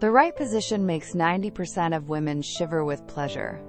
The right position makes 90% of women shiver with pleasure.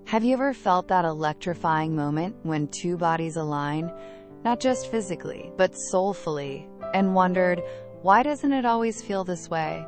Have you ever felt that electrifying moment when two bodies align, not just physically, but soulfully, and wondered, why doesn't it always feel this way?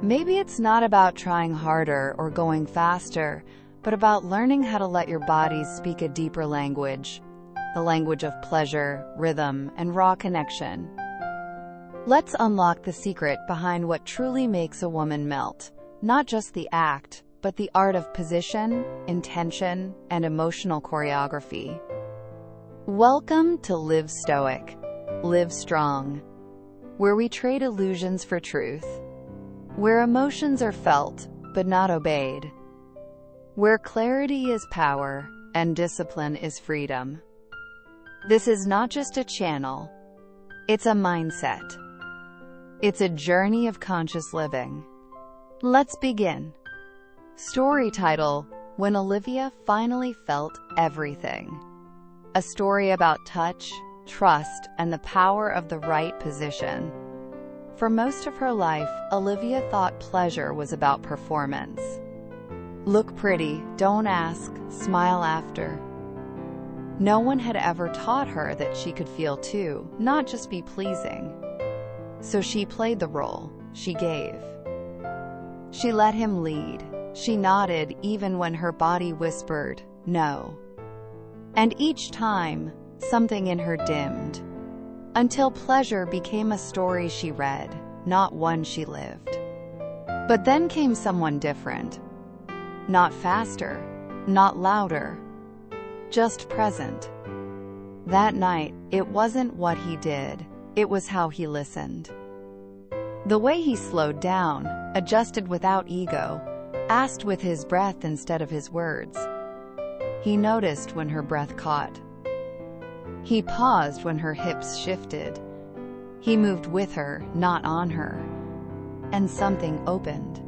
Maybe it's not about trying harder or going faster, but about learning how to let your bodies speak a deeper language, the language of pleasure, rhythm, and raw connection. Let's unlock the secret behind what truly makes a woman melt, not just the act, but the art of position, intention, and emotional choreography. Welcome to Live Stoic, Live Strong, where we trade illusions for truth, where emotions are felt, but not obeyed, where clarity is power and discipline is freedom. This is not just a channel, it's a mindset. It's a journey of conscious living. Let's begin. Story title: When Olivia Finally Felt Everything. A story about touch, trust, and the power of the right position. For most of her life, Olivia thought pleasure was about performance. Look pretty, don't ask, smile after. No one had ever taught her that she could feel too, not just be pleasing. So she played the role, she gave. She let him lead. She nodded even when her body whispered, no. And each time, something in her dimmed. Until pleasure became a story she read, not one she lived. But then came someone different. Not faster, not louder, just present. That night, it wasn't what he did. It was how he listened. The way he slowed down, adjusted without ego, asked with his breath instead of his words. He noticed when her breath caught. He paused when her hips shifted. He moved with her, not on her. And something opened.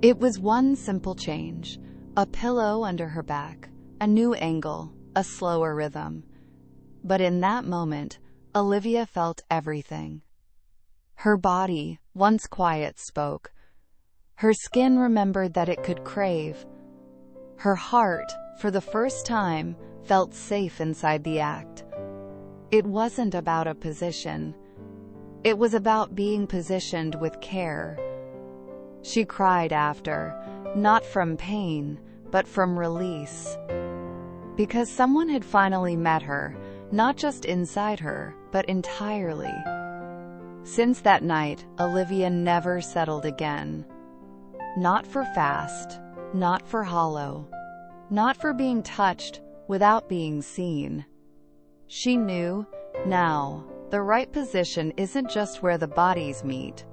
It was one simple change, a pillow under her back, a new angle, a slower rhythm. But in that moment, Olivia felt everything. Her body, once quiet, spoke. Her skin remembered that it could crave. Her heart, for the first time, felt safe inside the act. It wasn't about a position. It was about being positioned with care. She cried after, not from pain, but from release. Because someone had finally met her, not just inside her, but entirely. Since that night, Olivia never settled again. Not for fast, not for hollow, not for being touched without being seen. She knew, now, the right position isn't just where the bodies meet.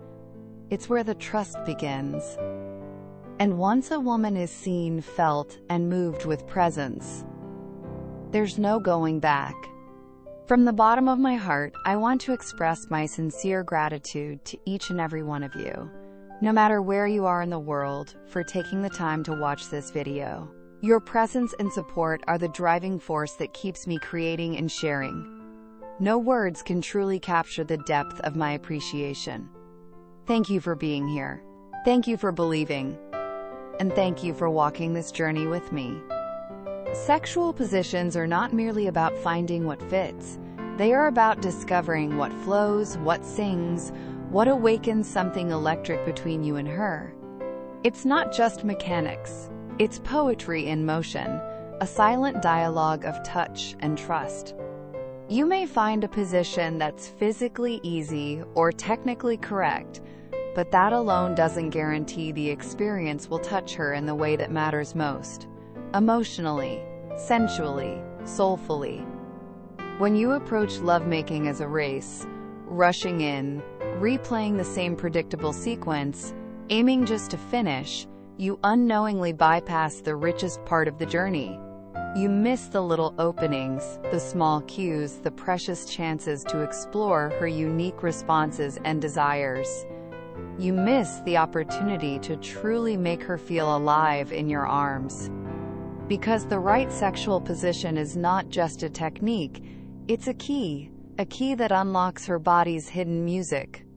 It's where the trust begins. And once a woman is seen, felt, and moved with presence, there's no going back. From the bottom of my heart, I want to express my sincere gratitude to each and every one of you, no matter where you are in the world, for taking the time to watch this video. Your presence and support are the driving force that keeps me creating and sharing. No words can truly capture the depth of my appreciation. Thank you for being here. Thank you for believing. And thank you for walking this journey with me. Sexual positions are not merely about finding what fits. They are about discovering what flows, what sings, what awakens something electric between you and her. It's not just mechanics. It's poetry in motion, a silent dialogue of touch and trust. You may find a position that's physically easy or technically correct, but that alone doesn't guarantee the experience will touch her in the way that matters most. Emotionally, sensually, soulfully. When you approach lovemaking as a race, rushing in, replaying the same predictable sequence, aiming just to finish, you unknowingly bypass the richest part of the journey. You miss the little openings, the small cues, the precious chances to explore her unique responses and desires. You miss the opportunity to truly make her feel alive in your arms. Because the right sexual position is not just a technique, it's a key that unlocks her body's hidden music.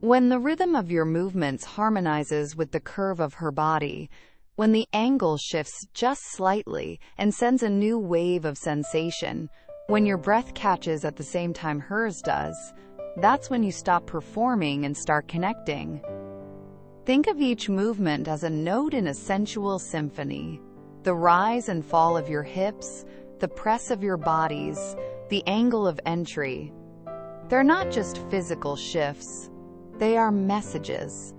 When the rhythm of your movements harmonizes with the curve of her body, when the angle shifts just slightly and sends a new wave of sensation, when your breath catches at the same time hers does, that's when you stop performing and start connecting. Think of each movement as a note in a sensual symphony. The rise and fall of your hips, the press of your bodies, the angle of entry. They're not just physical shifts, they are messages.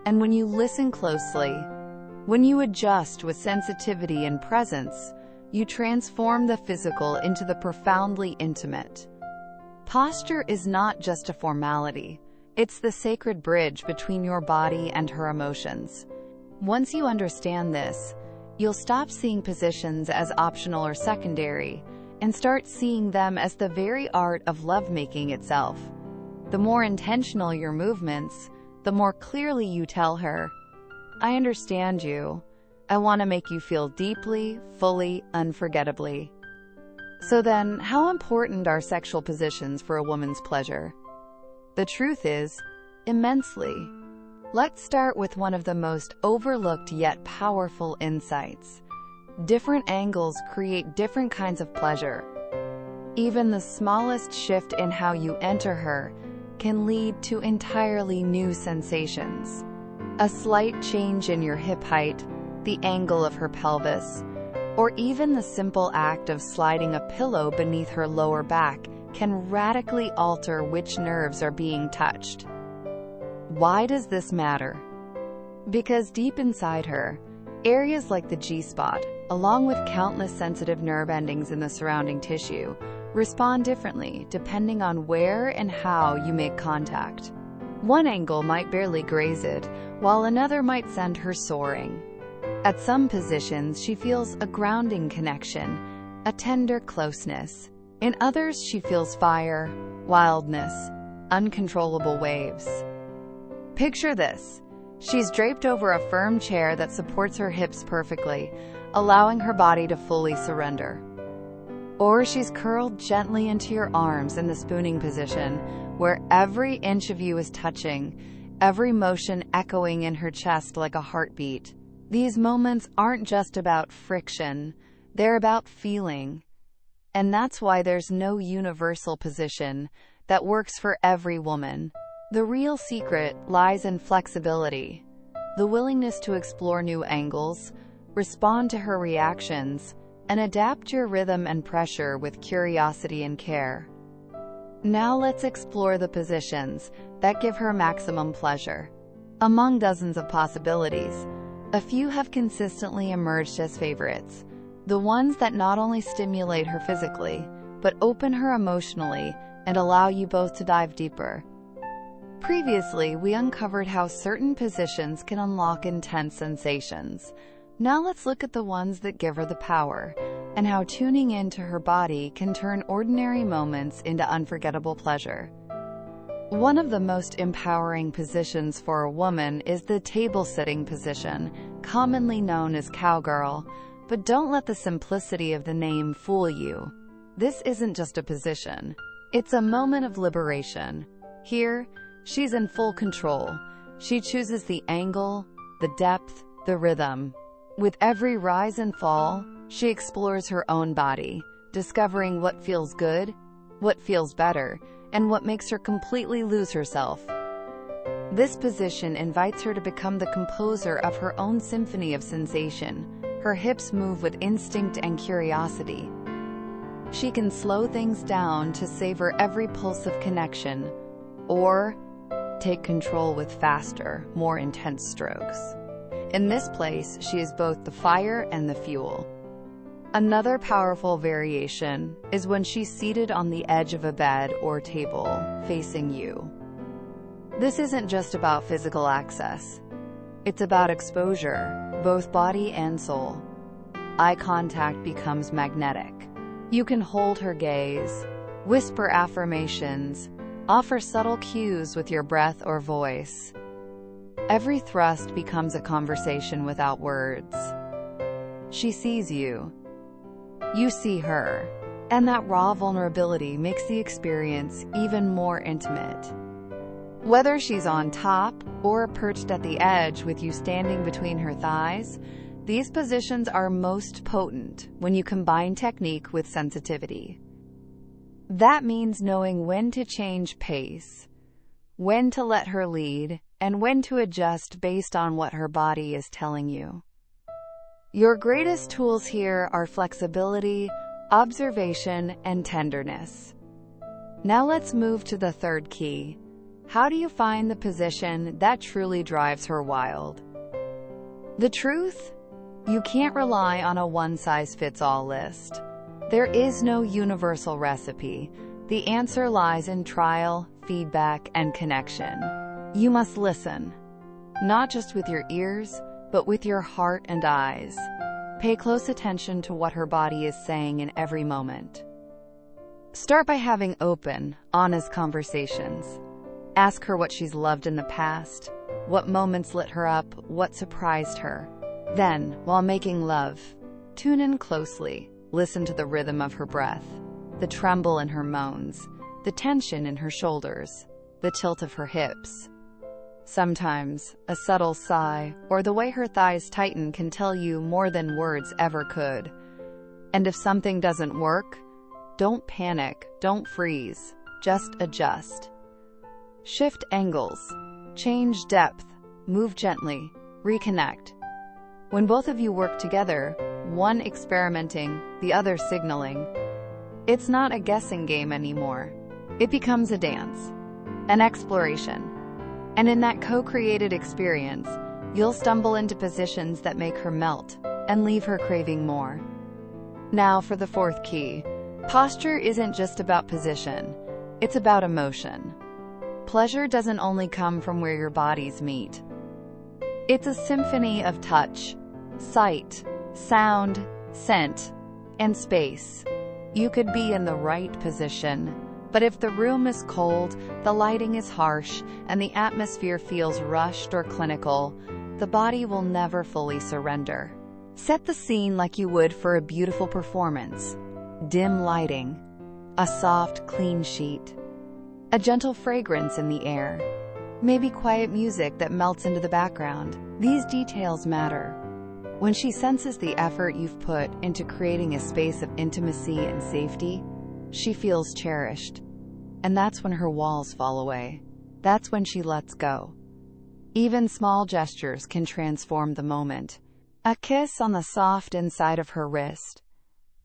And when you listen closely, when you adjust with sensitivity and presence, you transform the physical into the profoundly intimate. Posture is not just a formality. It's the sacred bridge between your body and her emotions. Once you understand this, you'll stop seeing positions as optional or secondary and start seeing them as the very art of lovemaking itself. The more intentional your movements, the more clearly you tell her, "I understand you. I want to make you feel deeply, fully, unforgettably." So then, how important are sexual positions for a woman's pleasure? The truth is, immensely. Let's start with one of the most overlooked yet powerful insights. Different angles create different kinds of pleasure. Even the smallest shift in how you enter her can lead to entirely new sensations. A slight change in your hip height, the angle of her pelvis, or even the simple act of sliding a pillow beneath her lower back can radically alter which nerves are being touched. Why does this matter? Because deep inside her, areas like the G-spot, along with countless sensitive nerve endings in the surrounding tissue, respond differently depending on where and how you make contact. One angle might barely graze it, while another might send her soaring. At some positions, she feels a grounding connection, a tender closeness. In others, she feels fire, wildness, uncontrollable waves. Picture this. She's draped over a firm chair that supports her hips perfectly, allowing her body to fully surrender. Or she's curled gently into your arms in the spooning position, where every inch of you is touching, every motion echoing in her chest like a heartbeat. These moments aren't just about friction, they're about feeling. And that's why there's no universal position that works for every woman. The real secret lies in flexibility, the willingness to explore new angles, respond to her reactions, and adapt your rhythm and pressure with curiosity and care. Now let's explore the positions that give her maximum pleasure. Among dozens of possibilities, a few have consistently emerged as favorites. The ones that not only stimulate her physically, but open her emotionally and allow you both to dive deeper. Previously, we uncovered how certain positions can unlock intense sensations. Now let's look at the ones that give her the power, and how tuning into her body can turn ordinary moments into unforgettable pleasure. One of the most empowering positions for a woman is the table-sitting position, commonly known as cowgirl. But don't let the simplicity of the name fool you. This isn't just a position. It's a moment of liberation. Here, she's in full control. She chooses the angle, the depth, the rhythm. With every rise and fall, she explores her own body, discovering what feels good, what feels better, and what makes her completely lose herself. This position invites her to become the composer of her own symphony of sensation. Her hips move with instinct and curiosity. She can slow things down to savor every pulse of connection, or take control with faster, more intense strokes. In this place, she is both the fire and the fuel. Another powerful variation is when she's seated on the edge of a bed or table, facing you. This isn't just about physical access. It's about exposure, both body and soul. Eye contact becomes magnetic. You can hold her gaze, whisper affirmations, offer subtle cues with your breath or voice. Every thrust becomes a conversation without words. She sees you. You see her. And that raw vulnerability makes the experience even more intimate. Whether she's on top or perched at the edge with you standing between her thighs, these positions are most potent when you combine technique with sensitivity. That means knowing when to change pace, when to let her lead, and when to adjust based on what her body is telling you. Your greatest tools here are flexibility, observation, and tenderness. Now let's move to the third key. How do you find the position that truly drives her wild? The truth? You can't rely on a one-size-fits-all list. There is no universal recipe. The answer lies in trial, feedback, and connection. You must listen, not just with your ears, but with your heart and eyes. Pay close attention to what her body is saying in every moment. Start by having open, honest conversations. Ask her what she's loved in the past, what moments lit her up, what surprised her. Then, while making love, tune in closely. Listen to the rhythm of her breath, the tremble in her moans, the tension in her shoulders, the tilt of her hips. Sometimes, a subtle sigh or the way her thighs tighten can tell you more than words ever could. And if something doesn't work, don't panic, don't freeze, just adjust. Shift angles, change depth, move gently, reconnect. When both of you work together, one experimenting, the other signaling, it's not a guessing game anymore. It becomes a dance, an exploration. And in that co-created experience, you'll stumble into positions that make her melt and leave her craving more. Now for the fourth key. Posture isn't just about position, it's about emotion. Pleasure doesn't only come from where your bodies meet. It's a symphony of touch, sight, sound, scent, and space. You could be in the right position, but if the room is cold, the lighting is harsh, and the atmosphere feels rushed or clinical, the body will never fully surrender. Set the scene like you would for a beautiful performance. Dim lighting, a soft, clean sheet, a gentle fragrance in the air, maybe quiet music that melts into the background. These details matter. When she senses the effort you've put into creating a space of intimacy and safety, she feels cherished. And that's when her walls fall away. That's when she lets go. Even small gestures can transform the moment. A kiss on the soft inside of her wrist,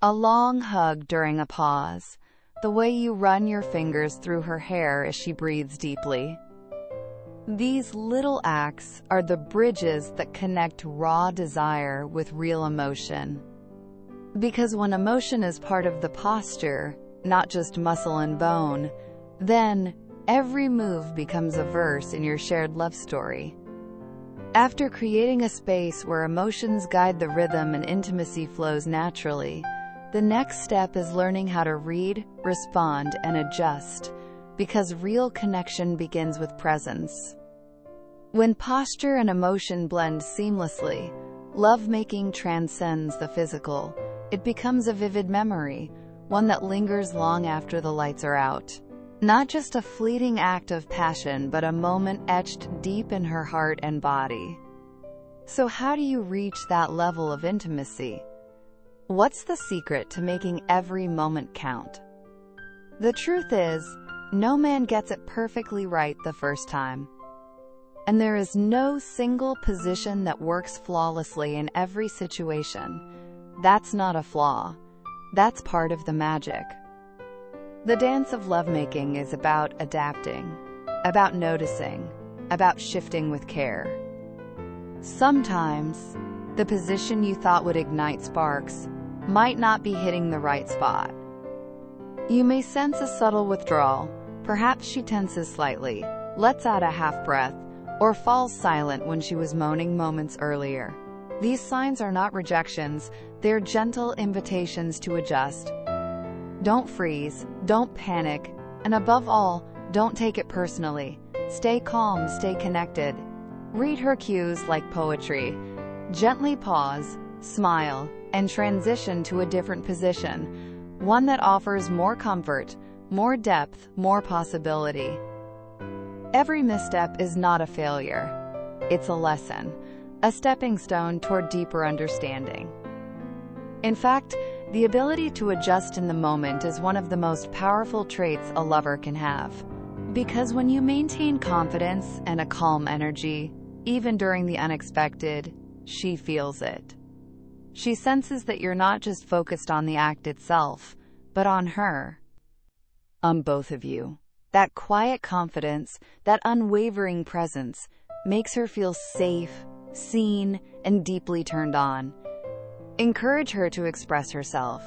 a long hug during a pause, the way you run your fingers through her hair as she breathes deeply. These little acts are the bridges that connect raw desire with real emotion. Because when emotion is part of the posture, not just muscle and bone, then every move becomes a verse in your shared love story. After creating a space where emotions guide the rhythm and intimacy flows naturally, the next step is learning how to read, respond, and adjust, because real connection begins with presence. When posture and emotion blend seamlessly, lovemaking transcends the physical. It becomes a vivid memory, one that lingers long after the lights are out. Not just a fleeting act of passion, but a moment etched deep in her heart and body. So how do you reach that level of intimacy? What's the secret to making every moment count? The truth is, no man gets it perfectly right the first time. And there is no single position that works flawlessly in every situation. That's not a flaw. That's part of the magic. The dance of lovemaking is about adapting, about noticing, about shifting with care. Sometimes, the position you thought would ignite sparks might not be hitting the right spot. You may sense a subtle withdrawal. Perhaps she tenses slightly, lets out a half breath, or falls silent when she was moaning moments earlier. These signs are not rejections, they're gentle invitations to adjust. Don't freeze, don't panic, and above all, don't take it personally. Stay calm, stay connected. Read her cues like poetry. Gently pause, smile, and transition to a different position, one that offers more comfort, more depth, more possibility. Every misstep is not a failure. It's a lesson, a stepping stone toward deeper understanding. In fact, the ability to adjust in the moment is one of the most powerful traits a lover can have. Because when you maintain confidence and a calm energy, even during the unexpected, she feels it. She senses that you're not just focused on the act itself, but on her. On both of you. That quiet confidence, that unwavering presence, makes her feel safe, seen, and deeply turned on. Encourage her to express herself.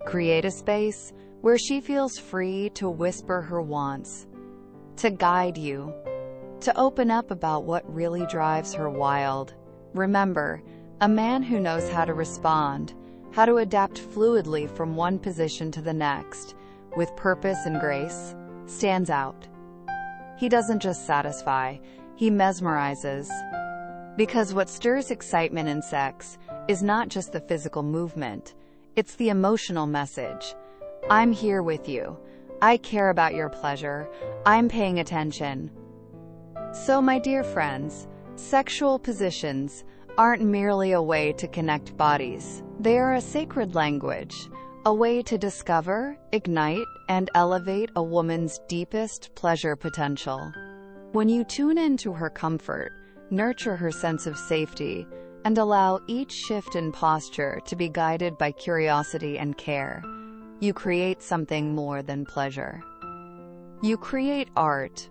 Create a space where she feels free to whisper her wants, to guide you, to open up about what really drives her wild. Remember, a man who knows how to respond, how to adapt fluidly from one position to the next, with purpose and grace, stands out. He doesn't just satisfy, he mesmerizes. Because what stirs excitement in sex is not just the physical movement, it's the emotional message. I'm here with you. I care about your pleasure. I'm paying attention. So, my dear friends, sexual positions aren't merely a way to connect bodies. They are a sacred language, a way to discover, ignite, and elevate a woman's deepest pleasure potential. When you tune into her comfort, nurture her sense of safety, and allow each shift in posture to be guided by curiosity and care, you create something more than pleasure. You create art.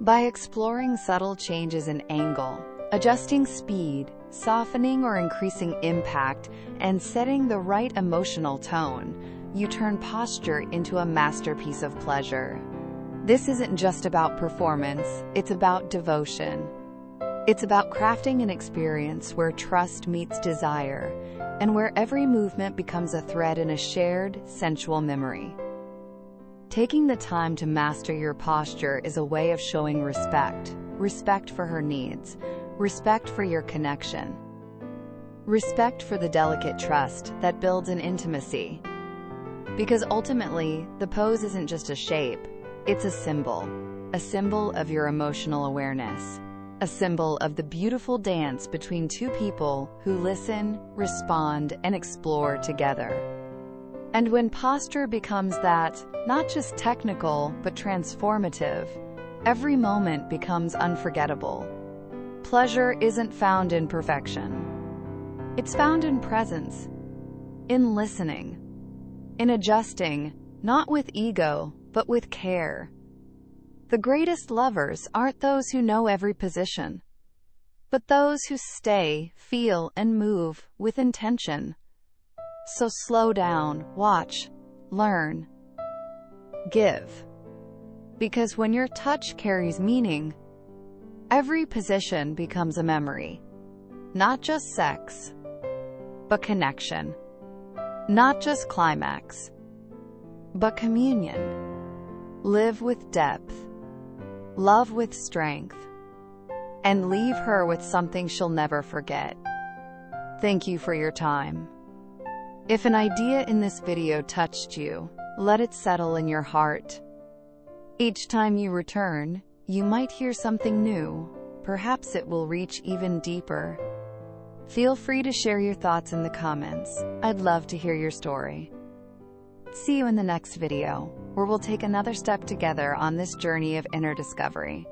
By exploring subtle changes in angle, adjusting speed, softening or increasing impact, and setting the right emotional tone, you turn posture into a masterpiece of pleasure. This isn't just about performance, it's about devotion. It's about crafting an experience where trust meets desire, and where every movement becomes a thread in a shared, sensual memory. Taking the time to master your posture is a way of showing respect. Respect for her needs. Respect for your connection. Respect for the delicate trust that builds an intimacy. Because ultimately, the pose isn't just a shape, it's a symbol of your emotional awareness. A symbol of the beautiful dance between two people who listen, respond, and explore together. And when posture becomes that, not just technical, but transformative, every moment becomes unforgettable. Pleasure isn't found in perfection. It's found in presence, in listening, in adjusting, not with ego, but with care. The greatest lovers aren't those who know every position, but those who stay, feel, and move with intention. So slow down, watch, learn, give. Because when your touch carries meaning, every position becomes a memory. Not just sex, but connection. Not just climax, but communion. Live with depth. Love with strength, and leave her with something she'll never forget. Thank you for your time. If an idea in this video touched you, let it settle in your heart. Each time you return, you might hear something new. Perhaps it will reach even deeper. Feel free to share your thoughts in the comments. I'd love to hear your story. See you in the next video, where we'll take another step together on this journey of inner discovery.